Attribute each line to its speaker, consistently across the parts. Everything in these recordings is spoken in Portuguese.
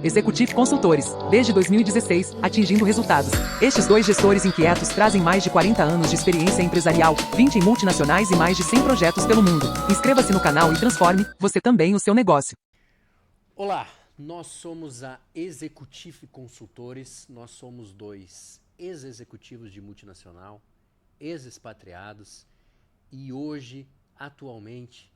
Speaker 1: Executive Consultores, desde 2016, atingindo resultados. Estes dois gestores inquietos trazem mais de 40 anos de experiência empresarial, 20 em multinacionais e mais de 100 projetos pelo mundo. Inscreva-se no canal e transforme, você também, o seu negócio.
Speaker 2: Olá, nós somos a Executive Consultores, nós somos dois ex-executivos de multinacional, ex-expatriados e hoje, atualmente,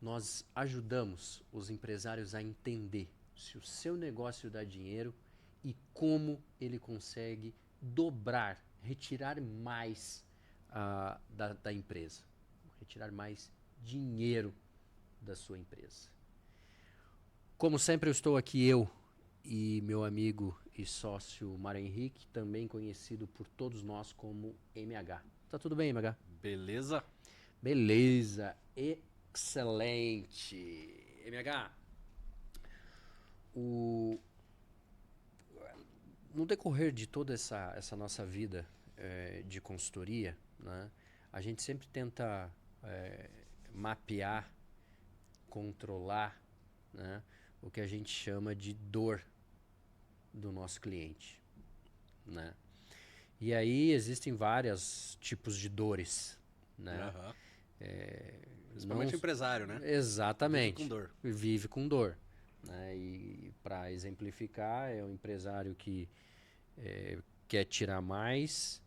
Speaker 2: nós ajudamos os empresários a entender se o seu negócio dá dinheiro e como ele consegue dobrar, retirar mais da empresa, retirar mais dinheiro da sua empresa. Como sempre, eu estou aqui, eu e meu amigo e sócio Mário Henrique, também conhecido por todos nós como MH. Tá tudo bem, MH?
Speaker 3: Beleza?
Speaker 2: Beleza, excelente. MH, no decorrer de toda essa nossa vida de consultoria, né, a gente sempre tenta mapear, controlar, né, o que a gente chama de dor do nosso cliente, né? E aí existem vários tipos de dores, né?
Speaker 3: Uhum. Principalmente empresário, né?
Speaker 2: Exatamente.
Speaker 3: Vive com dor.
Speaker 2: Vive com dor, né? E para exemplificar, é um empresário que quer tirar mais,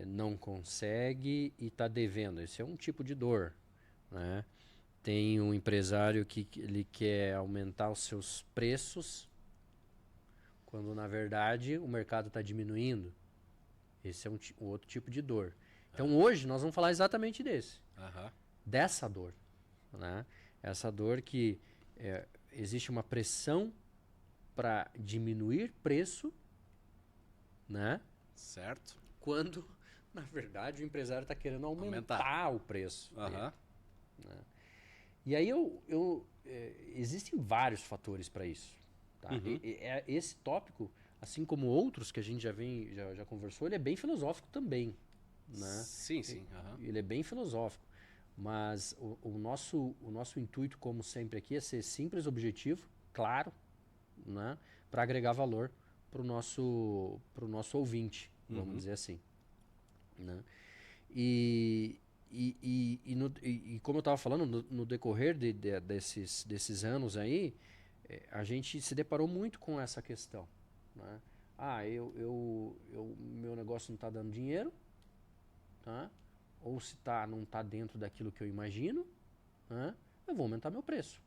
Speaker 2: não consegue e está devendo. Esse é um tipo de dor, né? Tem um empresário que ele quer aumentar os seus preços, quando na verdade o mercado está diminuindo. Esse é um outro tipo de dor. Então hoje nós vamos falar exatamente dessa dor, né? Essa dor que existe uma pressão para diminuir preço, né?
Speaker 3: Certo.
Speaker 2: Quando na verdade o empresário está querendo aumentar o preço. Né? E aí existem vários fatores para isso. Tá? Esse tópico, assim como outros que a gente já conversou, ele é bem filosófico também. Né?
Speaker 3: Sim.
Speaker 2: Ele é bem filosófico. Mas o nosso intuito, como sempre aqui, é ser simples, objetivo, claro, né? Para agregar valor para o nosso ouvinte, vamos dizer assim. Né? E como eu estava falando, no decorrer desses anos aí, a gente se deparou muito com essa questão. Né? Meu negócio não está dando dinheiro, tá? Ou se não está dentro daquilo que eu imagino, né? Eu vou aumentar meu preço.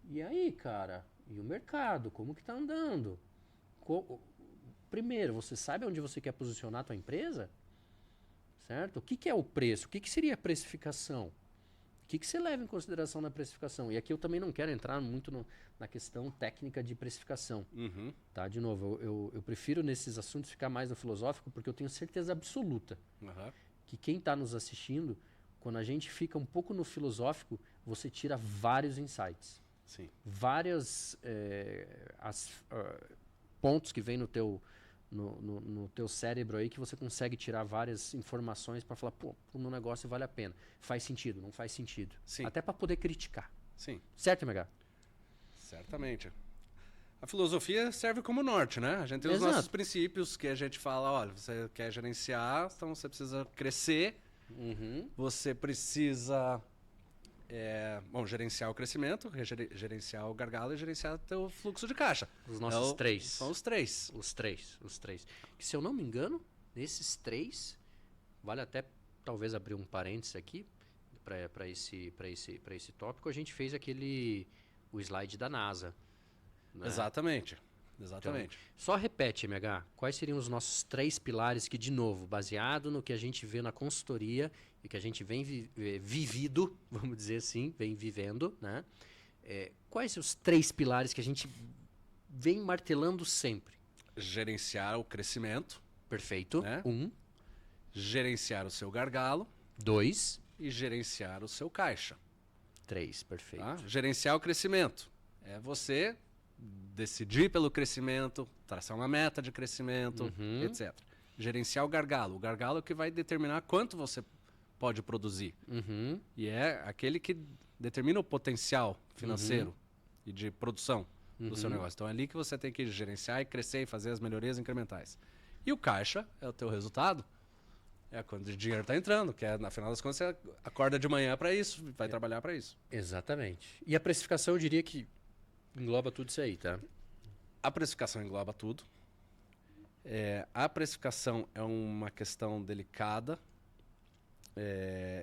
Speaker 2: E aí, cara? E o mercado? Como que está andando? Primeiro, você sabe onde você quer posicionar a tua empresa? Certo? O que é o preço? O que seria a precificação? O que você leva em consideração na precificação? E aqui eu também não quero entrar muito na questão técnica de precificação. Tá? De novo, eu prefiro nesses assuntos ficar mais no filosófico, porque eu tenho certeza absoluta que quem está nos assistindo, quando a gente fica um pouco no filosófico, você tira vários insights.
Speaker 3: Sim.
Speaker 2: Vários pontos que vem no teu cérebro aí, que você consegue tirar várias informações para falar, pô, o meu negócio vale a pena. Faz sentido, não faz sentido.
Speaker 3: Sim.
Speaker 2: Até para poder criticar.
Speaker 3: Sim.
Speaker 2: Certo, MH?
Speaker 3: Certamente. A filosofia serve como norte, né? A gente tem os nossos princípios que a gente fala, olha, você quer gerenciar, então você precisa crescer, você precisa gerenciar o crescimento, gerenciar o gargalo e gerenciar o teu fluxo de caixa.
Speaker 2: Os nossos três.
Speaker 3: São os três.
Speaker 2: Os três. Que, se eu não me engano, nesses três, vale até talvez abrir um parênteses aqui para esse tópico, a gente fez o slide da NASA. Né?
Speaker 3: Exatamente.
Speaker 2: Então, só repete, MH, quais seriam os nossos 3 pilares que, de novo, baseado no que a gente vê na consultoria e que a gente vem vivido, vamos dizer assim, vem vivendo, né? Quais são os 3 pilares que a gente vem martelando sempre?
Speaker 3: Gerenciar o crescimento.
Speaker 2: Perfeito.
Speaker 3: Né?
Speaker 2: 1.
Speaker 3: Gerenciar o seu gargalo.
Speaker 2: 2.
Speaker 3: E gerenciar o seu caixa.
Speaker 2: 3, perfeito.
Speaker 3: Tá? Gerenciar o crescimento. É você decidir pelo crescimento, traçar uma meta de crescimento, etc. Gerenciar o gargalo. O gargalo é o que vai determinar quanto você pode produzir. E é aquele que determina o potencial financeiro e de produção do seu negócio. Então é ali que você tem que gerenciar e crescer e fazer as melhorias incrementais. E o caixa é o teu resultado. É quando o dinheiro está entrando, que é, na final das contas, você acorda de manhã para isso, vai trabalhar para isso.
Speaker 2: Exatamente. E a precificação, eu diria que engloba tudo isso aí, tá?
Speaker 3: A precificação engloba tudo. A precificação é uma questão delicada.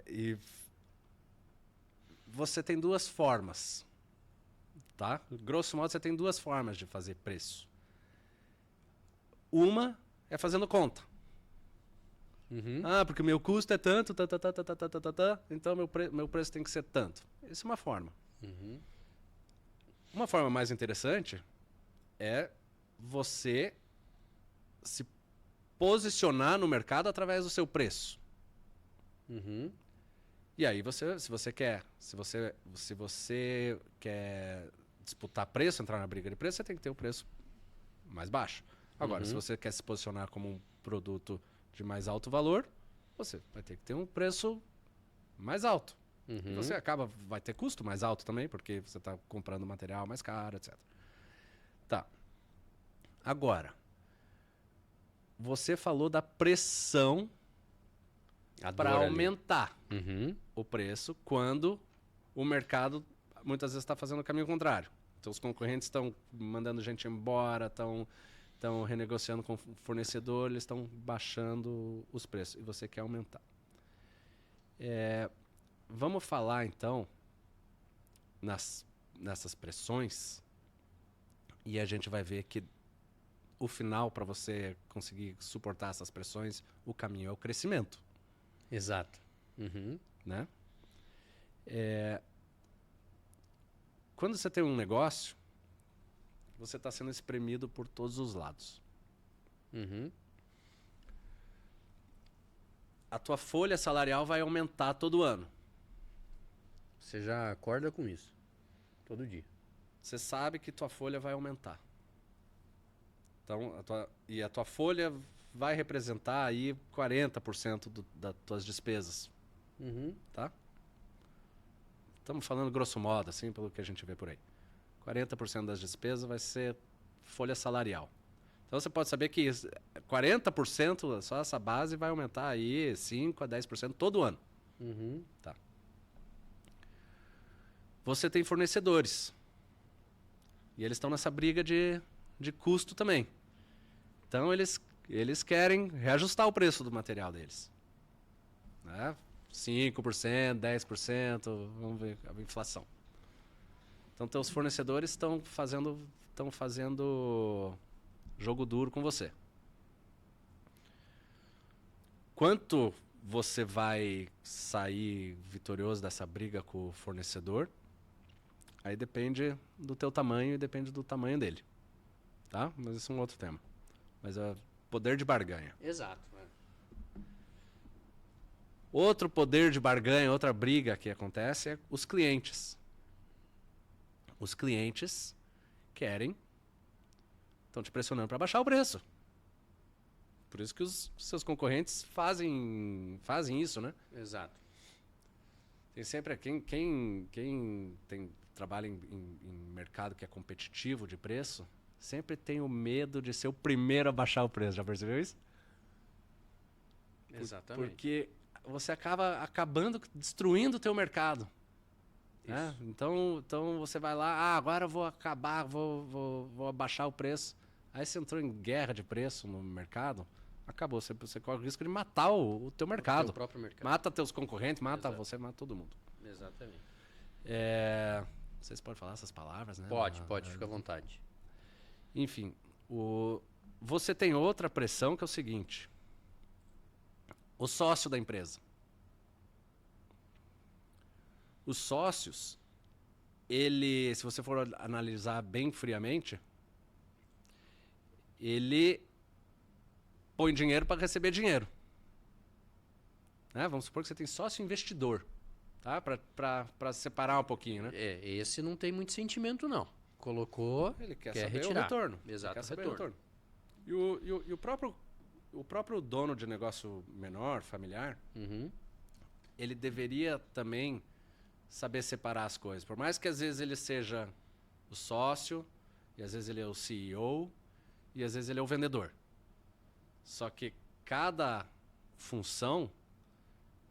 Speaker 3: E você tem duas formas, tá? Grosso modo, você tem duas formas de fazer preço. Uma é fazendo conta. Porque o meu custo é tanto, então meu preço tem que ser tanto. Essa é uma forma. Uma forma mais interessante é você se posicionar no mercado através do seu preço. E aí se você quer disputar preço, entrar na briga de preço, você tem que ter o preço mais baixo. Agora, se você quer se posicionar como um produto de mais alto valor, você vai ter que ter um preço mais alto. E você vai ter custo mais alto também, porque você está comprando material mais caro, etc. Tá. Agora, você falou da pressão para aumentar o preço quando o mercado muitas vezes está fazendo o caminho contrário. Então os concorrentes estão mandando gente embora, estão renegociando com o fornecedor, eles estão baixando os preços e você quer aumentar. Vamos falar então nessas pressões e a gente vai ver que o final, para você conseguir suportar essas pressões, o caminho é o crescimento.
Speaker 2: Exato.
Speaker 3: Né? Quando você tem um negócio, você está sendo espremido por todos os lados. A tua folha salarial vai aumentar todo ano.
Speaker 2: Você já acorda com isso. Todo dia.
Speaker 3: Você sabe que tua folha vai aumentar. Então, a tua folha vai representar aí 40% das tuas despesas. Tá? Estamos falando grosso modo, assim, pelo que a gente vê por aí. 40% das despesas vai ser folha salarial. Então você pode saber que 40%, só essa base, vai aumentar aí 5 a 10% todo ano. Tá. Você tem fornecedores. E eles estão nessa briga de custo também. Então eles querem reajustar o preço do material deles. Né? 5%, 10%, vamos ver a inflação. Então, teus fornecedores estão fazendo jogo duro com você. Quanto você vai sair vitorioso dessa briga com o fornecedor? Aí depende do teu tamanho e depende do tamanho dele. Tá? Mas isso é um outro tema. Mas é poder de barganha.
Speaker 2: Exato.
Speaker 3: Outro poder de barganha, outra briga que acontece é os clientes. Os clientes estão te pressionando para baixar o preço. Por isso que os seus concorrentes fazem isso, né?
Speaker 2: Exato.
Speaker 3: Tem sempre quem trabalha em mercado que é competitivo de preço, sempre tem o medo de ser o primeiro a baixar o preço. Já percebeu isso?
Speaker 2: Exatamente.
Speaker 3: Porque você acabando destruindo o teu mercado. Né? Então você vai lá, agora eu vou acabar, vou abaixar o preço. Aí você entrou em guerra de preço no mercado, acabou. Você corre o risco de matar o teu mercado.
Speaker 2: O teu próprio mercado.
Speaker 3: Mata teus concorrentes, mata
Speaker 2: Exato.
Speaker 3: você, mata todo mundo.
Speaker 2: Exatamente.
Speaker 3: Vocês podem falar essas palavras, né?
Speaker 2: Pode, fica à vontade.
Speaker 3: Enfim, você tem outra pressão que é o seguinte. O sócio da empresa. Os sócios, se você for analisar bem friamente, ele põe dinheiro para receber dinheiro. Né? Vamos supor que você tem sócio investidor, tá? Para separar um pouquinho, né?
Speaker 2: Esse não tem muito sentimento, não. Colocou,
Speaker 3: Ele quer
Speaker 2: quer
Speaker 3: saber
Speaker 2: retirar.
Speaker 3: o retorno.
Speaker 2: Exato,
Speaker 3: Ele quer saber
Speaker 2: retorno.
Speaker 3: o retorno. E o próprio dono de negócio menor, familiar, ele deveria também saber separar as coisas. Por mais que às vezes ele seja o sócio e às vezes ele é o CEO, e às vezes ele é o vendedor. Só que cada função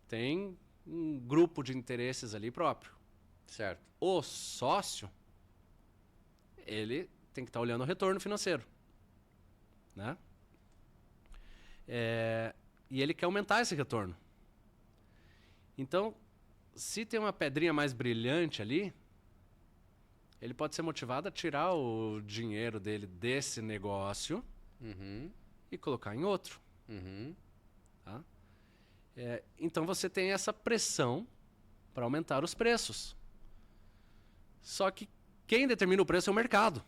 Speaker 3: tem um grupo de interesses ali próprio.
Speaker 2: Certo.
Speaker 3: O sócio, ele tem que estar olhando o retorno financeiro, né? E ele quer aumentar esse retorno. Então, se tem uma pedrinha mais brilhante ali, ele pode ser motivado a tirar o dinheiro dele desse negócio e colocar em outro. Tá? Então você tem essa pressão para aumentar os preços. Só que quem determina o preço é o mercado.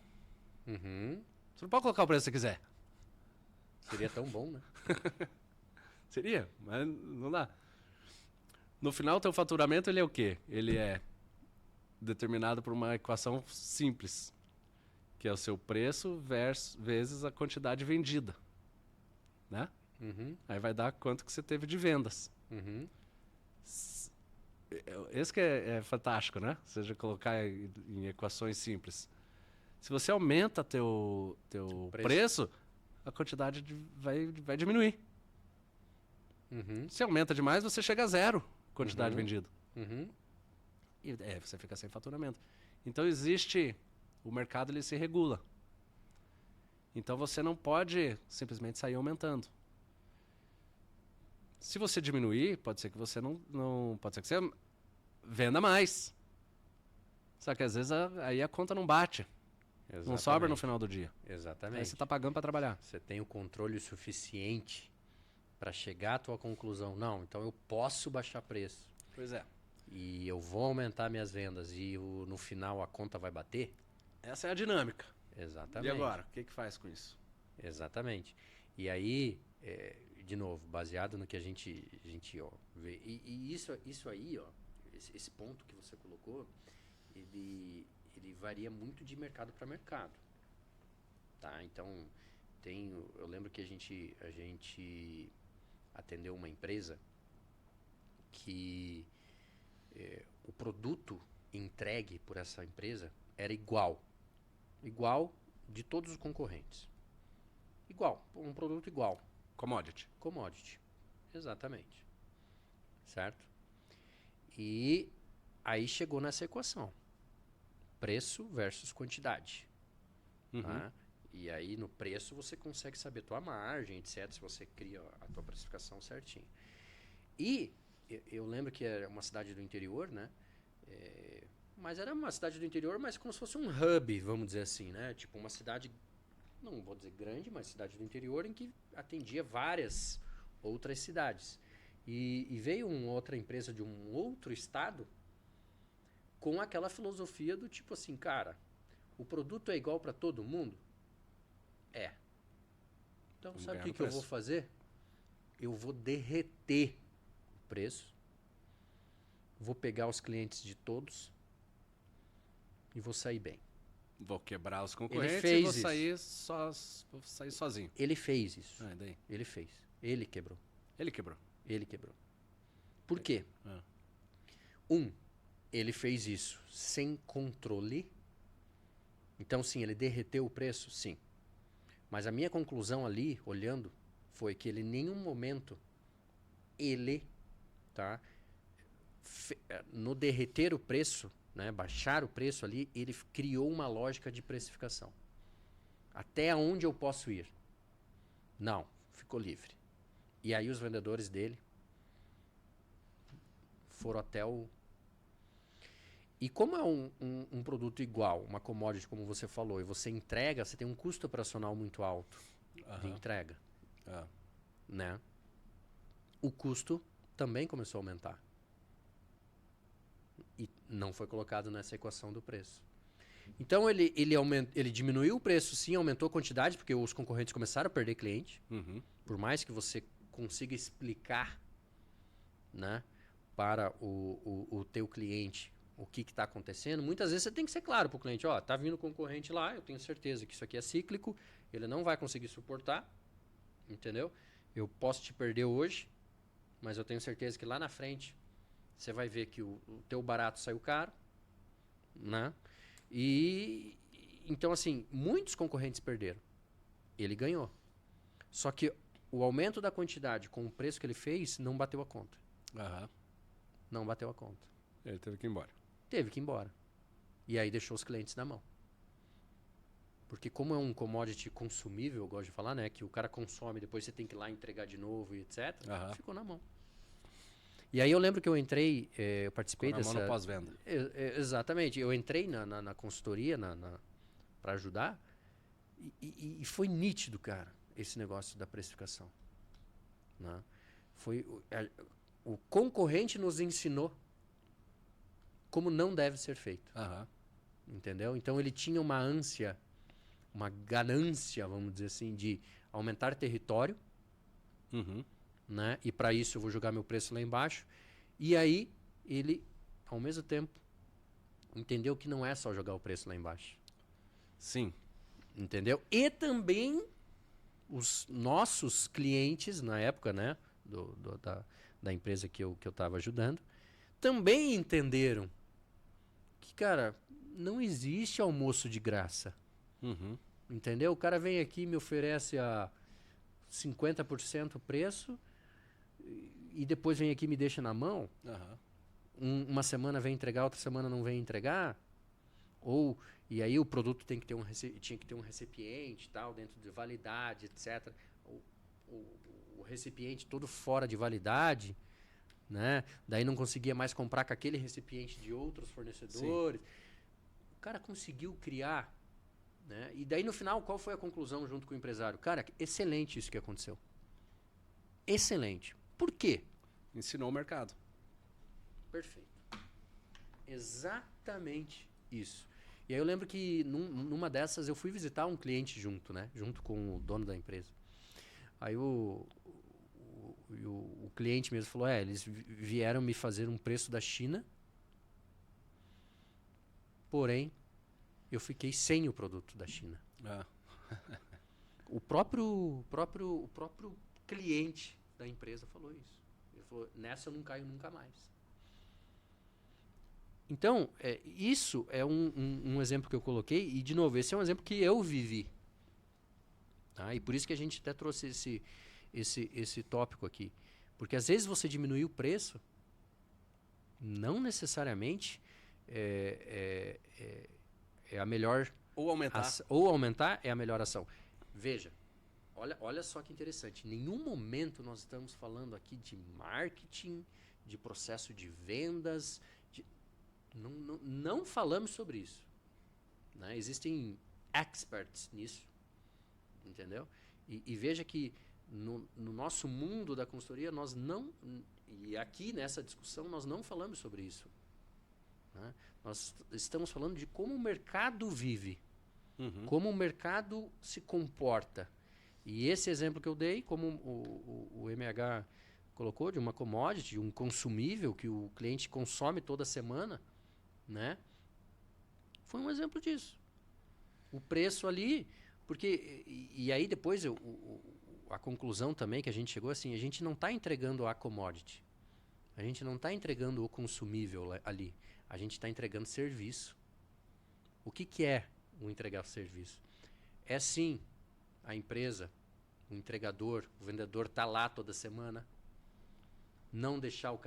Speaker 3: Você não pode colocar o preço que você quiser.
Speaker 2: Seria tão bom, né?
Speaker 3: Seria, mas não dá. No final, o teu faturamento ele é o quê? Ele é determinado por uma equação simples, que é o seu preço vezes a quantidade vendida, né? Aí vai dar quanto que você teve de vendas. Esse que é fantástico, né? Ou seja, colocar em equações simples. Se você aumenta teu preço, a quantidade vai diminuir. Se aumenta demais, você chega a zero quantidade vendida. E você fica sem faturamento. Então o mercado ele se regula. Então você não pode simplesmente sair aumentando. Se você diminuir, pode ser que você não pode ser que você venda mais. Só que às vezes aí a conta não bate.
Speaker 2: Exatamente.
Speaker 3: Não sobra no final do dia.
Speaker 2: Exatamente.
Speaker 3: Aí você está pagando para trabalhar.
Speaker 2: Você tem o controle suficiente para chegar à tua conclusão. Não, então eu posso baixar preço.
Speaker 3: Pois é.
Speaker 2: E eu vou aumentar minhas vendas e no final a conta vai bater?
Speaker 3: Essa é a dinâmica.
Speaker 2: Exatamente.
Speaker 3: E agora? O que faz com isso?
Speaker 2: Exatamente. E aí, de novo, baseado no que a gente vê. E isso aí, ó, esse ponto que você colocou, ele varia muito de mercado para mercado. Tá? Então, eu lembro que a gente atendeu uma empresa que o produto entregue por essa empresa era igual de todos os concorrentes. Igual, um produto igual.
Speaker 3: Commodity.
Speaker 2: Commodity, exatamente. Certo? E aí chegou nessa equação. Preço versus quantidade. Tá? E aí no preço você consegue saber tua margem, etc. Se você cria a tua precificação certinho. E eu lembro que era uma cidade do interior, né? Mas era uma cidade do interior, mas como se fosse um hub, vamos dizer assim, né? Tipo uma cidade, não vou dizer grande, mas cidade do interior em que atendia várias outras cidades. E veio uma outra empresa de um outro estado com aquela filosofia do tipo assim, cara, o produto é igual para todo mundo? É. Então,
Speaker 3: Vamos
Speaker 2: sabe
Speaker 3: ganhar
Speaker 2: o que
Speaker 3: no
Speaker 2: eu vou
Speaker 3: preço.
Speaker 2: fazer? Eu vou derreter o preço, vou pegar os clientes de todos e vou sair bem.
Speaker 3: Vou quebrar os concorrentes
Speaker 2: fez
Speaker 3: e vou
Speaker 2: isso.
Speaker 3: vou sair sozinho.
Speaker 2: Ele fez isso.
Speaker 3: Daí.
Speaker 2: Ele fez. Ele quebrou.
Speaker 3: Ele quebrou.
Speaker 2: Ele quebrou. Por quê?
Speaker 3: Ah.
Speaker 2: Ele fez isso sem controle. Então, sim, ele derreteu o preço? Sim. Mas a minha conclusão ali, olhando, foi que ele em nenhum momento, tá, no derreter o preço, né, baixar o preço ali, ele criou uma lógica de precificação. Até onde eu posso ir? Não, ficou livre. E aí os vendedores dele foram até o... E como é um produto igual, uma commodity, como você falou, e você entrega, você tem um custo operacional muito alto de entrega. Né? O custo também começou a aumentar. E não foi colocado nessa equação do preço. Então ele diminuiu o preço, sim, aumentou a quantidade, porque os concorrentes começaram a perder cliente. Por mais que você consiga explicar, né, para o teu cliente o que está acontecendo, muitas vezes você tem que ser claro para o cliente, ó, tá vindo concorrente lá, eu tenho certeza que isso aqui é cíclico, ele não vai conseguir suportar, entendeu? Eu posso te perder hoje, mas eu tenho certeza que lá na frente você vai ver que o teu barato saiu caro, né? E Então, assim, muitos concorrentes perderam. Ele ganhou. Só que o aumento da quantidade com o preço que ele fez não bateu a conta.
Speaker 3: Aham.
Speaker 2: Não bateu a conta.
Speaker 3: Ele teve que ir embora.
Speaker 2: Teve que ir embora. E aí deixou os clientes na mão. Porque como é um commodity consumível, eu gosto de falar, né? Que o cara consome, depois você tem que ir lá entregar de novo e etc.
Speaker 3: Aham.
Speaker 2: Ficou na mão. E aí eu lembro que eu entrei, eu participei
Speaker 3: Ficou na mão
Speaker 2: dessa...
Speaker 3: no pós-venda.
Speaker 2: Exatamente. Eu entrei na consultoria para ajudar e foi nítido, cara, esse negócio da precificação. Né? O concorrente nos ensinou como não deve ser feito.
Speaker 3: Aham.
Speaker 2: Entendeu? Então ele tinha uma ânsia, uma ganância, vamos dizer assim, de aumentar território,
Speaker 3: Uhum.
Speaker 2: né? E para isso eu vou jogar meu preço lá embaixo. E aí ele, ao mesmo tempo, entendeu que não é só jogar o preço lá embaixo.
Speaker 3: Sim.
Speaker 2: Entendeu? E também os nossos clientes, na época, né? Da empresa que eu estava ajudando, também entenderam que, cara, não existe almoço de graça.
Speaker 3: Uhum.
Speaker 2: Entendeu? O cara vem aqui e me oferece a 50% o preço e depois vem aqui e me deixa na mão.
Speaker 3: Aham.
Speaker 2: Uma semana vem entregar, outra semana não vem entregar. E aí o produto tem que ter tinha que ter um recipiente tal, dentro de validade, etc. O recipiente todo fora de validade, né? Daí não conseguia mais comprar com aquele recipiente de outros fornecedores. Sim. O cara conseguiu criar, né? E daí no final, qual foi a conclusão junto com o empresário? Cara, excelente isso que aconteceu. Excelente. Por quê?
Speaker 3: Ensinou o mercado.
Speaker 2: Perfeito. Exatamente isso. E aí eu lembro que numa dessas eu fui visitar um cliente junto, né? Junto com o dono da empresa. Aí o cliente mesmo falou, eles vieram me fazer um preço da China, porém, eu fiquei sem o produto da China.
Speaker 3: Ah.
Speaker 2: O próprio cliente da empresa falou isso. Ele falou, nessa eu não caio nunca mais. Então, isso é um exemplo que eu coloquei, e de novo, esse é um exemplo que eu vivi. Tá? E por isso que a gente até trouxe esse tópico aqui. Porque às vezes você diminuir o preço, não necessariamente é a melhor...
Speaker 3: Ou aumentar.
Speaker 2: Ou aumentar é a melhor ação. Veja, olha só que interessante. Em nenhum momento nós estamos falando aqui de marketing, de processo de vendas... Não falamos sobre isso. Né? Existem experts nisso. Entendeu? E veja que no nosso mundo da consultoria, nós não... E aqui nessa discussão, nós não falamos sobre isso. Né? Nós estamos falando de como o mercado vive.
Speaker 3: Uhum.
Speaker 2: Como o mercado se comporta. E esse exemplo que eu dei, como o MH colocou, de uma commodity, de um consumível que o cliente consome toda semana... Né? Foi um exemplo disso. O preço ali, porque e aí depois a conclusão também que a gente chegou assim, a gente não está entregando a commodity, a gente não está entregando o consumível ali, a gente está entregando serviço. O que é o entregar serviço? É sim a empresa, o entregador, o vendedor tá lá toda semana, não deixar o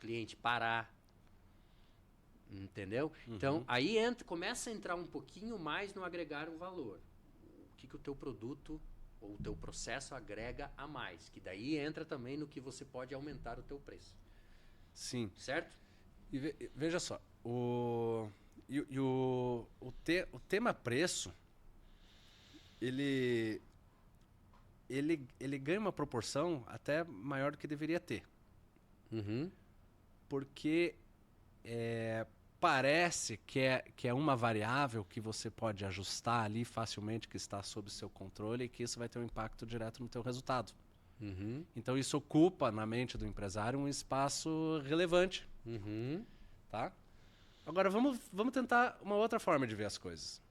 Speaker 2: cliente parar. Entendeu?
Speaker 3: Uhum.
Speaker 2: Então, aí começa a entrar um pouquinho mais no agregar um valor. O que o teu produto ou o teu processo agrega a mais. Que daí entra também no que você pode aumentar o teu preço.
Speaker 3: Sim.
Speaker 2: Certo?
Speaker 3: E veja só, o tema preço, ele ganha uma proporção até maior do que deveria ter.
Speaker 2: Uhum.
Speaker 3: Porque parece que é uma variável que você pode ajustar ali facilmente, que está sob seu controle e que isso vai ter um impacto direto no teu resultado.
Speaker 2: Uhum.
Speaker 3: Então isso ocupa na mente do empresário um espaço relevante.
Speaker 2: Uhum.
Speaker 3: Tá? Agora vamos tentar uma outra forma de ver as coisas.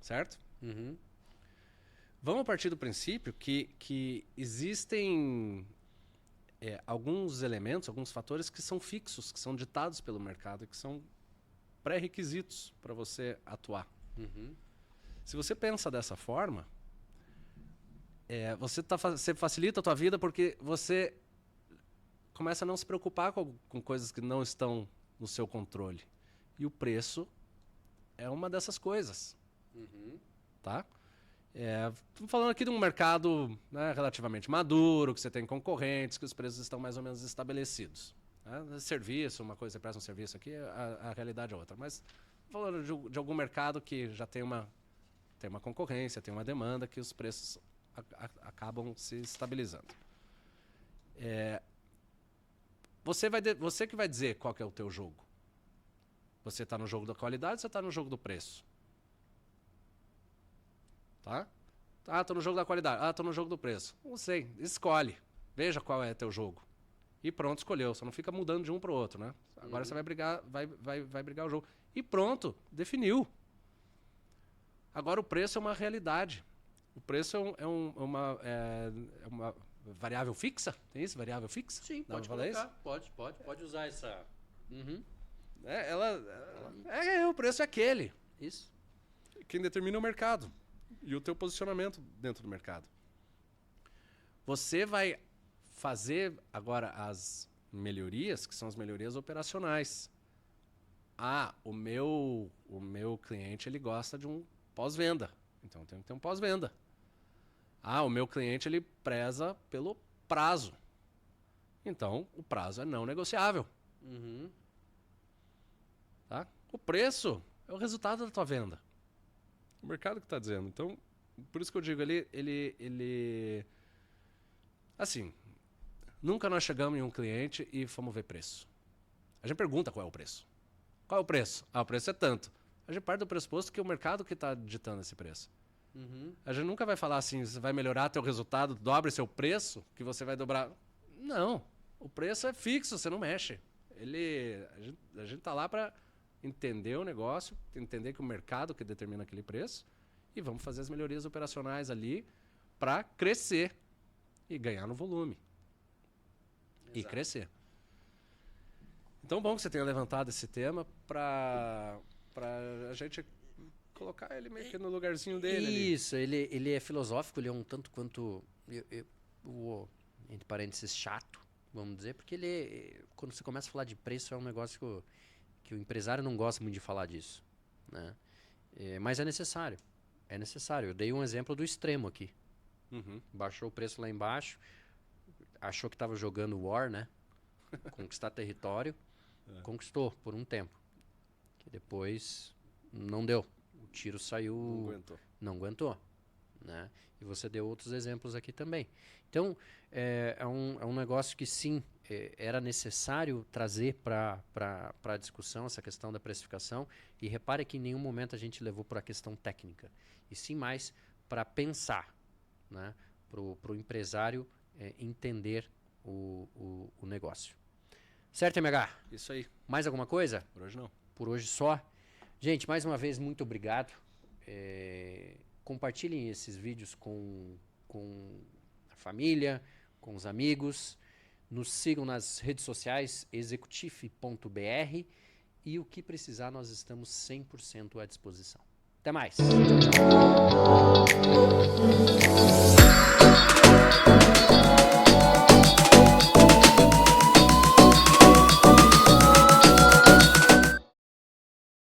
Speaker 3: Certo?
Speaker 2: Uhum.
Speaker 3: Vamos partir do princípio que existem alguns elementos, alguns fatores que são fixos, que são ditados pelo mercado e que são pré-requisitos para você atuar.
Speaker 2: Uhum.
Speaker 3: Se você pensa dessa forma, você facilita a tua vida porque você começa a não se preocupar com coisas que não estão no seu controle. E o preço é uma dessas coisas.
Speaker 2: Uhum.
Speaker 3: Tá? Estamos falando aqui de um mercado, né, relativamente maduro, que você tem concorrentes, que os preços estão mais ou menos estabelecidos. Né? Serviço, uma coisa, você presta um serviço aqui, a realidade é outra. Mas falando de algum mercado que já tem uma concorrência, tem uma demanda, que os preços acabam se estabilizando. Você que vai dizer qual que é o teu jogo. Você está no jogo da qualidade ou você está no jogo do preço? Tá? Ah, tô no jogo da qualidade. Ah, tô no jogo do preço. Não sei. Escolhe. Veja qual é teu jogo. E pronto, escolheu. Você não fica mudando de um pro outro, né? Agora você vai brigar, vai brigar o jogo. E pronto, definiu. Agora o preço é uma realidade. O preço é uma variável fixa? Tem isso? Variável fixa?
Speaker 2: Sim,
Speaker 3: Dá
Speaker 2: pode
Speaker 3: pra falar
Speaker 2: colocar.
Speaker 3: isso?
Speaker 2: Pode usar essa. Uhum.
Speaker 3: O preço é aquele.
Speaker 2: Isso.
Speaker 3: Quem determina é o mercado. E o teu posicionamento dentro do mercado. Você vai fazer agora as melhorias, que são as melhorias operacionais. Ah, o meu cliente ele gosta de um pós-venda. Então tem que ter um pós-venda. Ah, o meu cliente ele preza pelo prazo. Então o prazo é não negociável.
Speaker 2: Uhum.
Speaker 3: Tá? O preço é o resultado da tua venda. O mercado que está dizendo. Então, por isso que eu digo, ele... Assim, nunca nós chegamos em um cliente e fomos ver preço. A gente pergunta qual é o preço. Qual é o preço? Ah, o preço é tanto. A gente parte do pressuposto que é o mercado que está ditando esse preço.
Speaker 2: Uhum.
Speaker 3: A gente nunca vai falar assim, você vai melhorar teu resultado, dobre seu preço, que você vai dobrar. Não, o preço é fixo, você não mexe. A gente está lá para entender o negócio, entender que o mercado que determina aquele preço e vamos fazer as melhorias operacionais ali para crescer e ganhar no volume.
Speaker 2: Exato.
Speaker 3: E crescer. Então, bom que você tenha levantado esse tema para a gente colocar ele meio que no lugarzinho dele.
Speaker 2: Isso, ele é filosófico, ele é um tanto quanto, entre parênteses, chato, vamos dizer, porque quando você começa a falar de preço, é um negócio que o empresário não gosta muito de falar disso, né? Mas é necessário. É necessário. Eu dei um exemplo do extremo aqui.
Speaker 3: Uhum.
Speaker 2: Baixou o preço lá embaixo, achou que estava jogando War, né? Conquistar território, conquistou por um tempo. Que depois não deu. O tiro saiu... Não aguentou. Né? E você deu outros exemplos aqui também. Então, é um negócio que sim, era necessário trazer para a discussão essa questão da precificação. E repare que em nenhum momento a gente levou para a questão técnica. E sim mais para pensar, né? Para o empresário entender o negócio. Certo, MH?
Speaker 3: Isso aí.
Speaker 2: Mais alguma coisa?
Speaker 3: Por hoje não.
Speaker 2: Por hoje só. Gente, mais uma vez, muito obrigado. Compartilhem esses vídeos com a família, com os amigos. Nos sigam nas redes sociais, executif.br. E o que precisar, nós estamos 100% à disposição. Até mais. Tchau, tchau.